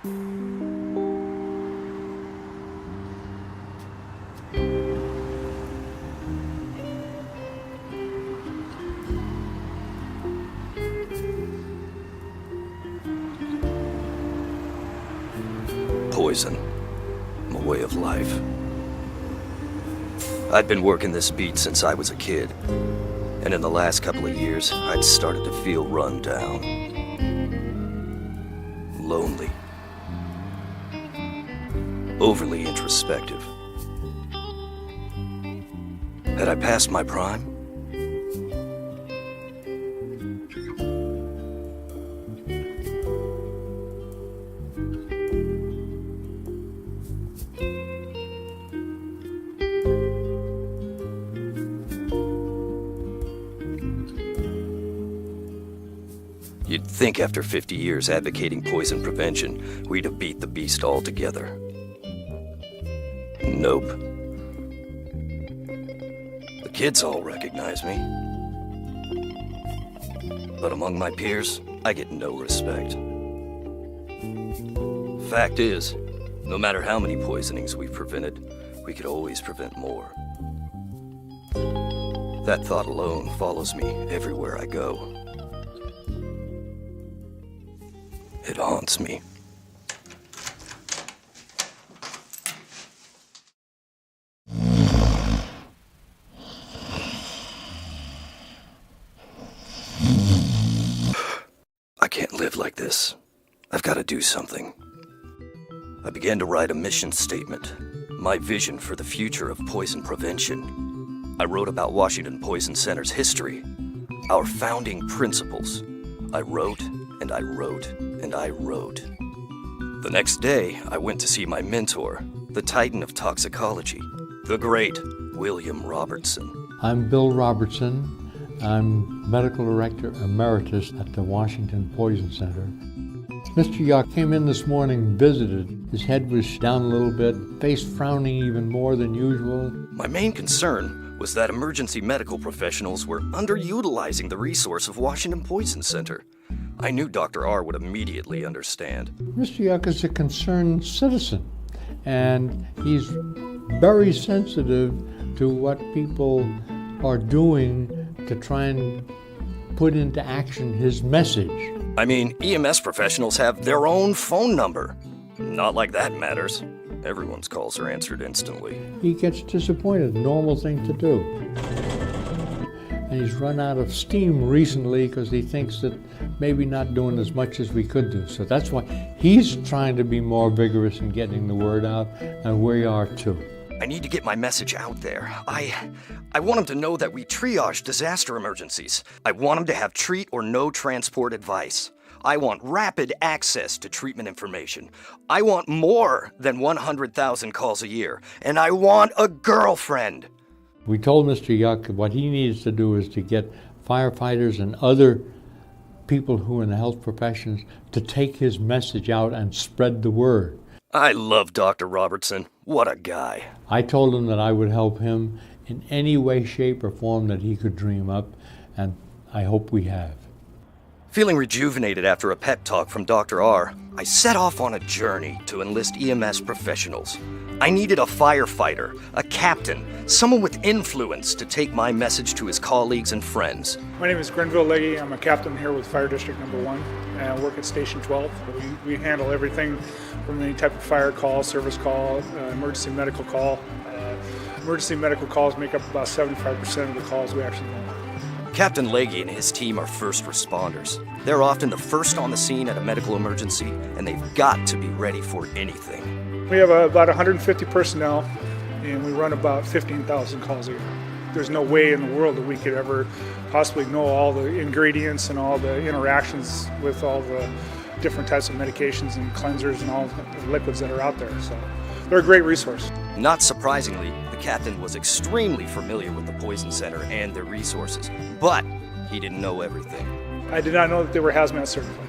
Poison. A way of life. I'd been working this beat since I was a kid, and in the last couple of years, I'd started to feel run down. Lonely. Overly introspective. Had I passed my prime? You'd think after 50 years advocating poison prevention, we'd have beat the beast altogether. Nope. The kids all recognize me. But among my peers, I get no respect. Fact is, no matter how many poisonings we've prevented, we could always prevent more. That thought alone follows me everywhere I go. It haunts me. I can't live like this. I've got to do something. I began to write a mission statement, my vision for the future of poison prevention. I wrote about Washington Poison Center's history, our founding principles. I wrote, and I wrote, and I wrote. The next day, I went to see my mentor, the titan of toxicology, the great William Robertson. I'm Bill Robertson. I'm Medical Director Emeritus at the Washington Poison Center. Mr. Yuk came in this morning, visited. His head was down a little bit, face frowning even more than usual. My main concern was that emergency medical professionals were underutilizing the resource of Washington Poison Center. I knew Dr. R would immediately understand. Mr. Yuk is a concerned citizen, and he's very sensitive to what people are doing to try and put into action his message. I mean, EMS professionals have their own phone number. Not like that matters. Everyone's calls are answered instantly. He gets disappointed, normal thing to do. And he's run out of steam recently because he thinks that maybe not doing as much as we could do. So that's why he's trying to be more vigorous in getting the word out, and we are too. I need to get my message out there. I want him to know that we triage disaster emergencies. I want him to have treat or no transport advice. I want rapid access to treatment information. I want more than 100,000 calls a year. And I want a girlfriend. We told Mr. Yuk what he needs to do is to get firefighters and other people who are in the health professions to take his message out and spread the word. I love Dr. Robertson. What a guy. I told him that I would help him in any way, shape, or form that he could dream up, and I hope we have. Feeling rejuvenated after a pep talk from Dr. R, I set off on a journey to enlist EMS professionals. I needed a firefighter, a captain, someone with influence to take my message to his colleagues and friends. My name is Grenville Legge. I'm a captain here with Fire District Number 1, and I work at Station 12. We handle everything from any type of fire call, service call, emergency medical call. Emergency medical calls make up about 75% of the calls we actually handle. Captain Legge and his team are first responders. They're often the first on the scene at a medical emergency, and they've got to be ready for anything. We have about 150 personnel, and we run about 15,000 calls a year. There's no way in the world that we could ever possibly know all the ingredients and all the interactions with all the different types of medications and cleansers and all the liquids that are out there. So they're a great resource. Not surprisingly, the captain was extremely familiar with the Poison Center and their resources, but he didn't know everything. I did not know that they were hazmat certified.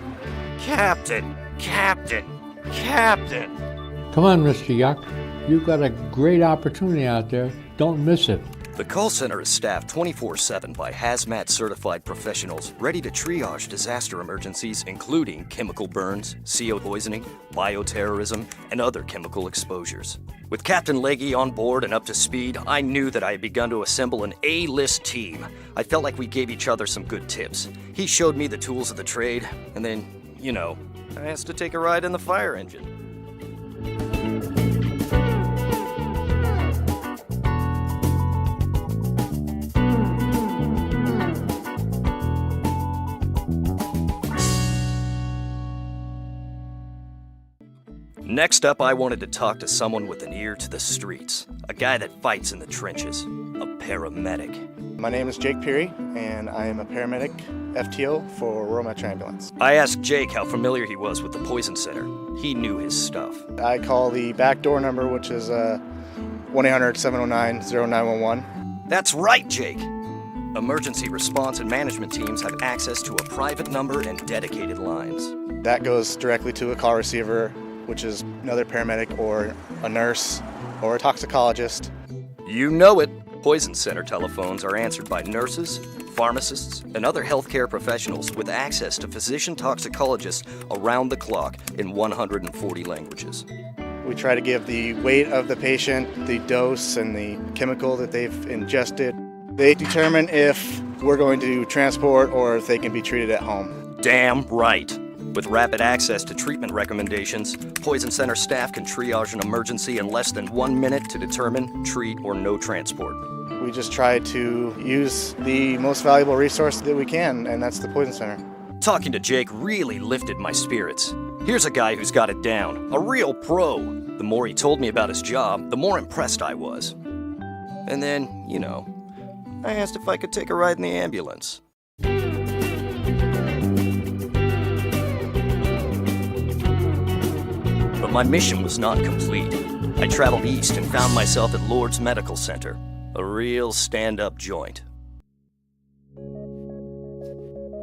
Captain! Captain! Captain! Come on, Mr. Yuk. You've got a great opportunity out there. Don't miss it. The call center is staffed 24/7 by hazmat-certified professionals ready to triage disaster emergencies, including chemical burns, CO poisoning, bioterrorism, and other chemical exposures. With Captain Legge on board and up to speed, I knew that I had begun to assemble an A-list team. I felt like we gave each other some good tips. He showed me the tools of the trade, and then, I asked to take a ride in the fire engine. Next up, I wanted to talk to someone with an ear to the streets, a guy that fights in the trenches, a paramedic. My name is Jake Peary, and I am a paramedic FTO for Rural Metro Ambulance. I asked Jake how familiar he was with the Poison Center. He knew his stuff. I call the back door number, which is 1-800-709-0911. That's right, Jake! Emergency response and management teams have access to a private number and dedicated lines. That goes directly to a call receiver, which is another paramedic or a nurse or a toxicologist. You know it. Poison Center telephones are answered by nurses, pharmacists, and other healthcare professionals with access to physician toxicologists around the clock in 140 languages. We try to give the weight of the patient, the dose, and the chemical that they've ingested. They determine if we're going to transport or if they can be treated at home. Damn right. With rapid access to treatment recommendations, Poison Center staff can triage an emergency in less than 1 minute to determine, treat, or no transport. We just try to use the most valuable resource that we can, and that's the Poison Center. Talking to Jake really lifted my spirits. Here's a guy who's got it down, a real pro. The more he told me about his job, the more impressed I was. And then, I asked if I could take a ride in the ambulance. But my mission was not complete. I traveled east and found myself at Lourdes Medical Center, a real stand-up joint.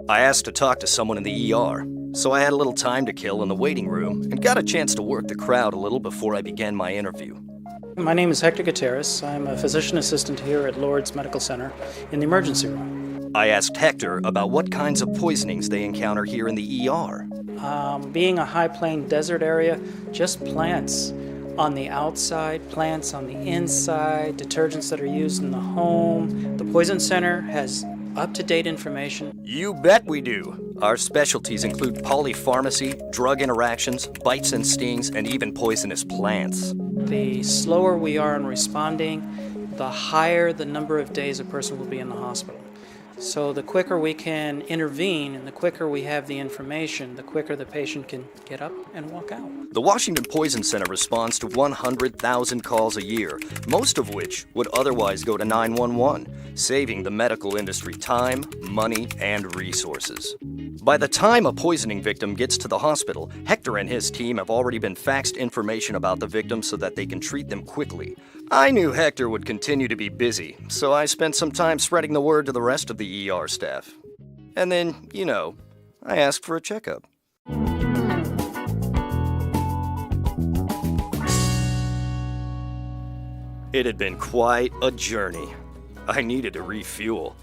I asked to talk to someone in the ER, so I had a little time to kill in the waiting room and got a chance to work the crowd a little before I began my interview. My name is Hector Gutierrez. I'm a physician assistant here at Lourdes Medical Center in the emergency room. I asked Hector about what kinds of poisonings they encounter here in the ER. Being a high plain desert area, just plants on the outside, plants on the inside, detergents that are used in the home. The Poison Center has up-to-date information. You bet we do. Our specialties include polypharmacy, drug interactions, bites and stings, and even poisonous plants. The slower we are in responding, the higher the number of days a person will be in the hospital. So the quicker we can intervene and the quicker we have the information, the quicker the patient can get up and walk out. The Washington Poison Center responds to 100,000 calls a year, most of which would otherwise go to 911, saving the medical industry time, money, and resources. By the time a poisoning victim gets to the hospital, Hector and his team have already been faxed information about the victim so that they can treat them quickly. I knew Hector would continue to be busy, so I spent some time spreading the word to the rest of the ER staff. And then, I asked for a checkup. It had been quite a journey. I needed to refuel.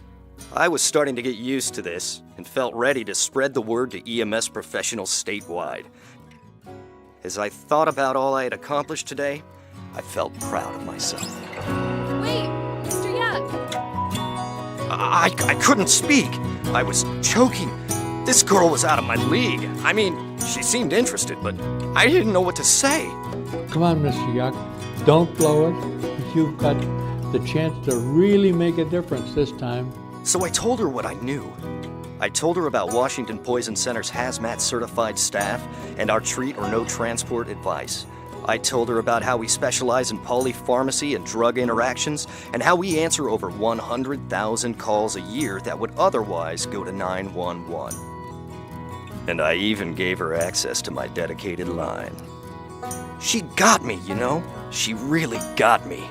I was starting to get used to this and felt ready to spread the word to EMS professionals statewide. As I thought about all I had accomplished today, I felt proud of myself. Wait, Mr. Yuk! I couldn't speak. I was choking. This girl was out of my league. I mean, she seemed interested, but I didn't know what to say. Come on, Mr. Yuk, don't blow it. You've got the chance to really make a difference this time. So I told her what I knew. I told her about Washington Poison Center's hazmat-certified staff and our treat or no transport advice. I told her about how we specialize in polypharmacy and drug interactions and how we answer over 100,000 calls a year that would otherwise go to 911. And I even gave her access to my dedicated line. She got me, She really got me.